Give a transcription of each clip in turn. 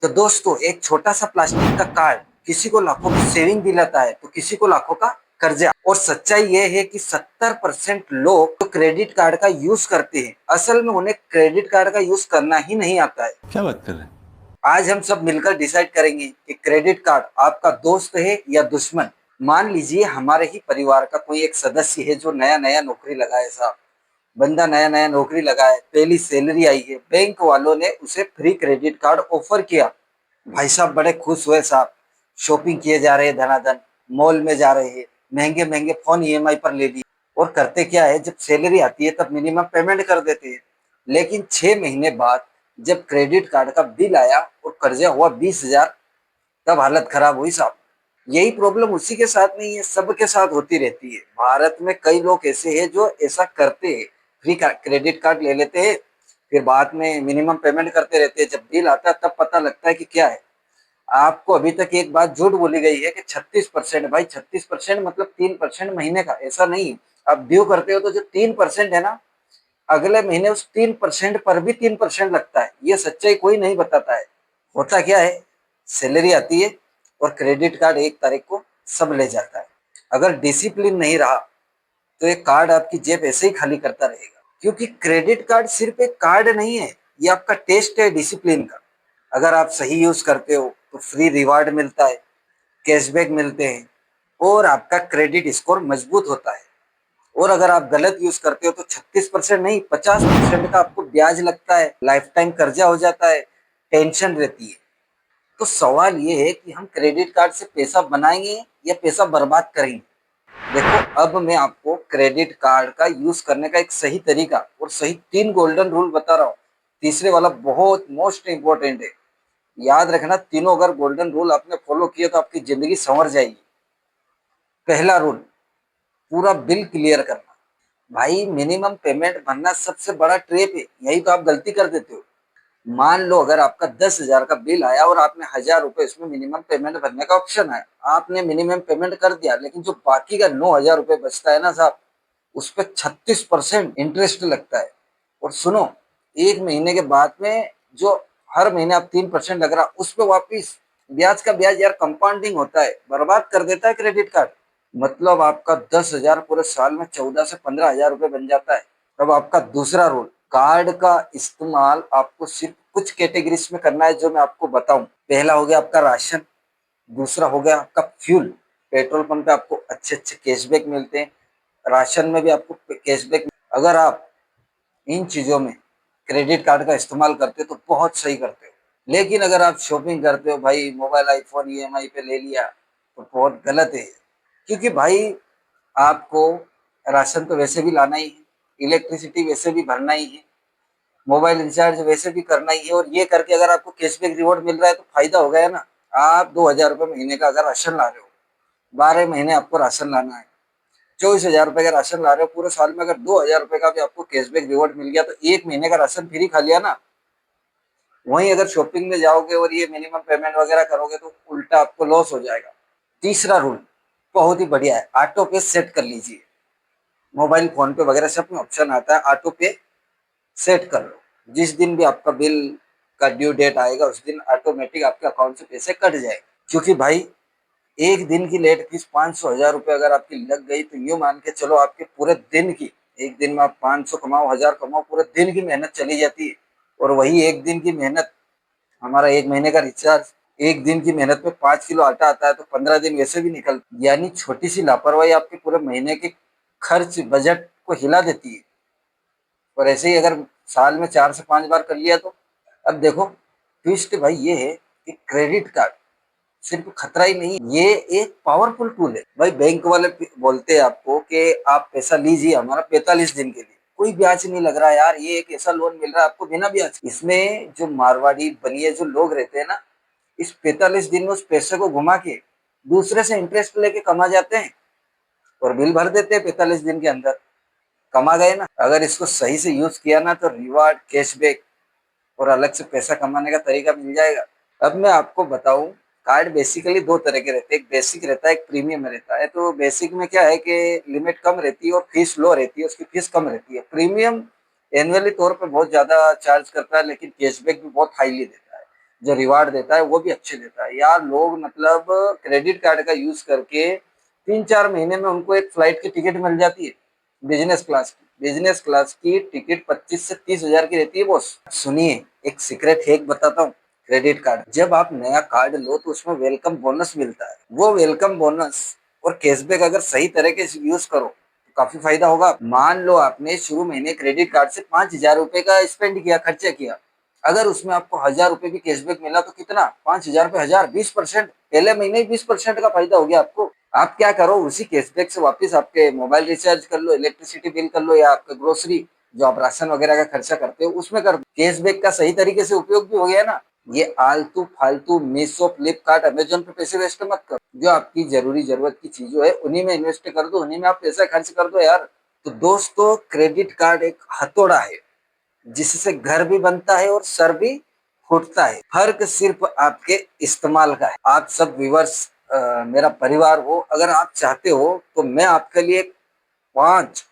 तो दोस्तों, एक छोटा सा प्लास्टिक का कार्ड किसी को लाखों की सेविंग दिलाता है तो किसी को लाखों का कर्जा। और सच्चाई ये है कि 70% लोग जो क्रेडिट कार्ड का यूज करते हैं, असल में उन्हें क्रेडिट कार्ड का यूज करना ही नहीं आता है। क्या बात कर रहे हैं। आज हम सब मिलकर डिसाइड करेंगे कि क्रेडिट कार्ड आपका दोस्त है या दुश्मन। मान लीजिए हमारे ही परिवार का कोई एक सदस्य है जो नया नया नौकरी लगा है साहब। बंदा नया नया नौकरी लगा है, पहली सैलरी आई है, बैंक वालों ने उसे फ्री क्रेडिट कार्ड ऑफर किया। भाई साहब बड़े खुश हुए साहब। शॉपिंग किए जा रहे हैं धनाधन, मॉल में जा रहे हैं, महंगे महंगे फोन ईएमआई पर ले लिए। और करते क्या है, जब सैलरी आती है तब मिनिमम पेमेंट कर देते हैं। लेकिन 6 महीने बाद जब क्रेडिट कार्ड का बिल आया और कर्जा हुआ 20,000, तब हालत खराब हुई साहब। यही प्रॉब्लम उसी के साथ नहीं है, सबके साथ होती रहती है। भारत में कई लोग ऐसे हैं जो ऐसा करते हैं, फ्री क्रेडिट कार्ड ले लेते हैं, फिर बाद में मिनिमम पेमेंट करते रहते हैं। जब बिल आता है तब पता लगता है कि क्या है। आपको अभी तक एक बात झूठ बोली गई है कि 36%। भाई 36% मतलब 3% महीने का, ऐसा नहीं। आप ड्यू करते हो तो जो 3% है ना, अगले महीने उस 3% पर भी 3% लगता है। ये सच्चाई कोई नहीं बताता है। होता क्या है, सैलरी आती है और क्रेडिट कार्ड 1 तारीख को सब ले जाता है। अगर डिसिप्लिन नहीं रहा तो ये कार्ड आपकी जेब ऐसे ही खाली करता रहेगा। क्योंकि क्रेडिट कार्ड सिर्फ एक कार्ड नहीं है, ये आपका टेस्ट है डिसिप्लिन का। अगर आप सही यूज करते हो तो फ्री रिवार्ड मिलता है, कैशबैक मिलते हैं और आपका क्रेडिट स्कोर मजबूत होता है। और अगर आप गलत यूज करते हो तो 36% नहीं, 50% का आपको ब्याज लगता है, लाइफ टाइम कर्जा हो जाता है, टेंशन रहती है। तो सवाल ये है कि हम क्रेडिट कार्ड से पैसा बनाएंगे या पैसा बर्बाद करेंगे। देखो, अब मैं आपको क्रेडिट कार्ड का यूज करने का एक सही तरीका और सही 3 गोल्डन रूल बता रहा हूँ। तीसरे वाला बहुत मोस्ट इंपॉर्टेंट है। याद रखना, तीनों अगर गोल्डन रूल आपने फॉलो किए तो आपकी जिंदगी संवर जाएगी। पहला रूल, पूरा बिल क्लियर करना। भाई मिनिमम पेमेंट भरना सबसे बड़ा ट्रेप है, यही तो आप गलती कर देते हो। मान लो अगर आपका 10,000 का बिल आया और आपने 1,000 रुपए इसमें मिनिमम पेमेंट भरने का ऑप्शन है, आपने मिनिमम पेमेंट कर दिया, लेकिन जो बाकी का 9,000 रुपए बचता है ना साहब, उस पर 36% इंटरेस्ट लगता है। और सुनो, 1 महीने के बाद में जो हर महीने आप 3% लग रहा, उस पर वापिस ब्याज का ब्याज यार कंपाउंडिंग होता है, बर्बाद कर देता है क्रेडिट कार्ड। मतलब आपका 10,000 पूरे साल में 14 से 15 हजार रुपए बन जाता है। अब आपका दूसरा रूल, कार्ड का इस्तेमाल आपको सिर्फ कुछ कैटेगरीज में करना है जो मैं आपको बताऊं। पहला हो गया आपका राशन, दूसरा हो गया आपका फ्यूल। पेट्रोल पंप पे आपको अच्छे अच्छे कैशबैक मिलते हैं, राशन में भी आपको कैशबैक। अगर आप इन चीजों में क्रेडिट कार्ड का इस्तेमाल करते हो तो बहुत सही करते हो। लेकिन अगर आप शॉपिंग करते हो भाई, मोबाइल आईफोन ईएमआई पे ले लिया, तो बहुत गलत है। क्योंकि भाई आपको राशन तो वैसे भी लाना ही है, इलेक्ट्रिसिटी वैसे भी भरना ही है, मोबाइल रिचार्ज वैसे भी करना ही है। और ये करके अगर आपको कैशबैक रिवॉर्ड मिल रहा है तो फायदा हो गया ना। आप 2,000 रुपये महीने का अगर राशन ला रहे हो, 12 महीने आपको राशन लाना है, 24,000 रुपए का राशन ला रहे हो, पूरे साल में अगर 2,000 रुपए का भी आपको कैशबैक रिवॉर्ड मिल गया तो 1 महीने का राशन फ्री खा लिया ना। वहीं अगर शॉपिंग में जाओगे और ये मिनिमम पेमेंट वगैरह करोगे तो उल्टा आपको लॉस हो जाएगा। तीसरा रूल बहुत ही बढ़िया है, ऑटो पे सेट कर लीजिए। मोबाइल फोन पे वगैरह सब में ऑप्शन आता है, ऑटो पे सेट कर लो। जिस दिन भी आपका बिल का ड्यू डेट आएगा उस दिन ऑटोमेटिक आपके अकाउंट से पैसे कट जाएंगे। क्योंकि भाई एक दिन की लेट फीस 500 1000 रुपए अगर आपकी लग गई तो यूं मान के चलो आपके पूरे दिन की, एक दिन में आप 500 कमाओ 1000 कमाओ, पूरे दिन की मेहनत चली जाती है। और वही एक दिन की मेहनत, हमारा 1 महीने का रिचार्ज, एक दिन की मेहनत में 5 किलो आटा आता है तो 15 दिन वैसे भी निकल। यानी छोटी सी लापरवाही आपके पूरे महीने के खर्च बजट को हिला देती है। और ऐसे ही अगर साल में 4 से 5 बार कर लिया तो। अब देखो, ट्विस्ट भाई ये है कि क्रेडिट कार्ड सिर्फ खतरा ही नहीं, ये एक पावरफुल टूल है। भाई बैंक वाले बोलते हैं आपको कि आप पैसा लीजिए हमारा 45 दिन के लिए, कोई ब्याज नहीं लग रहा यार, ये एक ऐसा लोन मिल रहा है आपको बिना ब्याज। इसमें जो मारवाड़ी बनिए जो लोग रहते हैं ना, इस 45 दिन में उस पैसे को घुमा के दूसरे से इंटरेस्ट लेके कमा जाते हैं और बिल भर देते हैं 45 दिन के अंदर। कमा गए ना। अगर इसको सही से यूज किया ना तो रिवार्ड, कैशबैक और अलग से पैसा कमाने का तरीका मिल जाएगा। अब मैं आपको बताऊं, कार्ड बेसिकली 2 तरह के रहते हैं, एक बेसिक रहता है, एक प्रीमियम रहता है। तो बेसिक में क्या है कि लिमिट कम रहती है और फीस लो रहती है, उसकी फीस कम रहती है। प्रीमियम एनुअली तौर पर बहुत ज्यादा चार्ज करता है लेकिन कैशबैक भी बहुत हाईली देता है। जो रिवार्ड देता है वो भी अच्छे देता है यार। लोग मतलब क्रेडिट कार्ड का यूज करके 3-4 महीने में उनको एक फ्लाइट की टिकट मिल जाती है, बिजनेस क्लास की। बिजनेस क्लास की टिकट 25 से 30 हजार की रहती है बॉस। सुनिए, एक सीक्रेट हैक बताता हूँ। क्रेडिट कार्ड जब आप नया कार्ड लो तो उसमें वेलकम बोनस मिलता है। वो वेलकम बोनस और कैशबैक अगर सही तरीके से यूज करो तो काफी फायदा होगा। मान लो आपने शुरू महीने क्रेडिट कार्ड से 5 हजार रुपए का स्पेंड किया, खर्चा किया। अगर उसमें आपको 1000 रुपए भी कैशबैक मिला तो कितना, 5 हजार पे 1000, 20%। पहले महीने ही 20% का फायदा हो गया आपको। आप क्या करो, उसी कैशबैक से वापस आपके मोबाइल रिचार्ज कर लो, इलेक्ट्रिसिटी बिल कर लो, या आपका ग्रोसरी जो आप राशन वगैरह का खर्चा करते हो उसमें कर दो। कैशबैक का सही तरीके से उपयोग भी हो गया ना। ये आलतू फालतू मीशो, फ्लिपकार्ट, अमेजोन पे पैसे वेस्ट मत करो। जो आपकी जरूरी जरूरत की चीजों है उन्हीं में इन्वेस्ट कर दो, उन्हीं में आप पैसा खर्च कर दो यार। तो दोस्तों, क्रेडिट कार्ड एक हथौड़ा है जिससे घर भी बनता है और सर भी फूटता है। फर्क सिर्फ आपके इस्तेमाल का है। आप सब व्यूअर्स मेरा परिवार हो, अगर आप चाहते हो तो मैं आपके लिए 5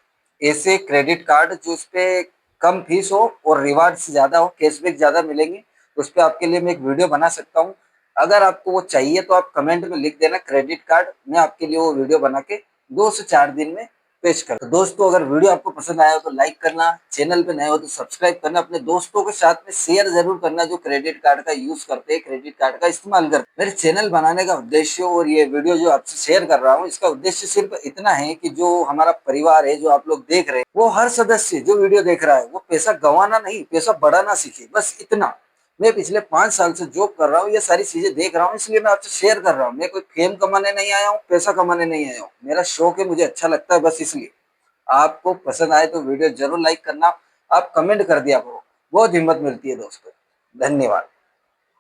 ऐसे क्रेडिट कार्ड जो उस पे कम फीस हो और रिवार्ड ज्यादा हो, कैशबैक ज्यादा मिलेंगे, तो उस पे आपके लिए मैं एक वीडियो बना सकता हूँ। अगर आपको वो चाहिए तो आप कमेंट में लिख देना क्रेडिट कार्ड, मैं आपके लिए वो वीडियो बना के 2 से 4 दिन में पेश कर। तो दोस्तों, अगर वीडियो आपको पसंद आया हो तो लाइक करना, चैनल पे नए हो तो सब्सक्राइब करना, अपने दोस्तों के साथ में शेयर जरूर करना जो क्रेडिट कार्ड का यूज करते हैं, क्रेडिट कार्ड का इस्तेमाल करते हैं। मेरे चैनल बनाने का उद्देश्य और ये वीडियो जो आपसे शेयर कर रहा हूँ इसका उद्देश्य सिर्फ इतना है कि जो हमारा परिवार है, जो आप लोग देख रहे हैं, वो हर सदस्य जो वीडियो देख रहा है वो पैसा गंवाना नहीं, पैसा बढ़ाना सीखे, बस इतना। मैं पिछले 5 साल से जॉब कर रहा हूँ, ये सारी चीजें देख रहा हूँ, इसलिए मैं आपसे शेयर कर रहा हूँ। मैं कोई फेम कमाने नहीं आया हूँ, पैसा कमाने नहीं आया हूँ, मेरा शौक है, मुझे अच्छा लगता है, बस इसलिए। आपको पसंद आए तो वीडियो जरूर लाइक करना, आप कमेंट कर दिया करो, बहुत हिम्मत मिलती है दोस्तों। धन्यवाद।